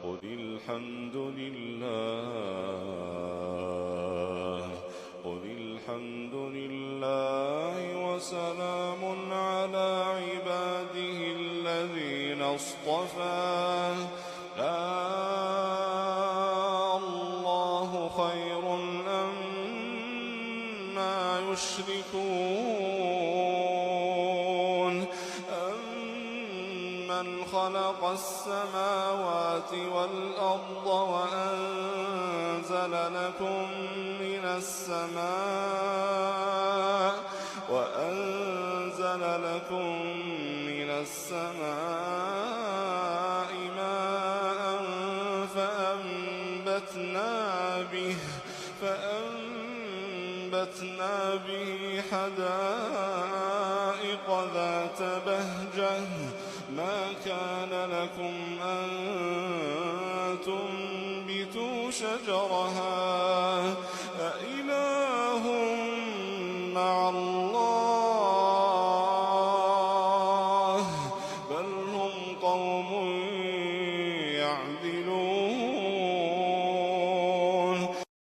قل الحمد لله قل الحمد لله وسلام على عباده الذين اصطفى الله خير أما يشركون أمن خلق السماوات والأرض وأنزل لكم من السماء ماء فأنبتنا به حدائق ذات بهجة ما كان لكم أن تنبتوا شجرها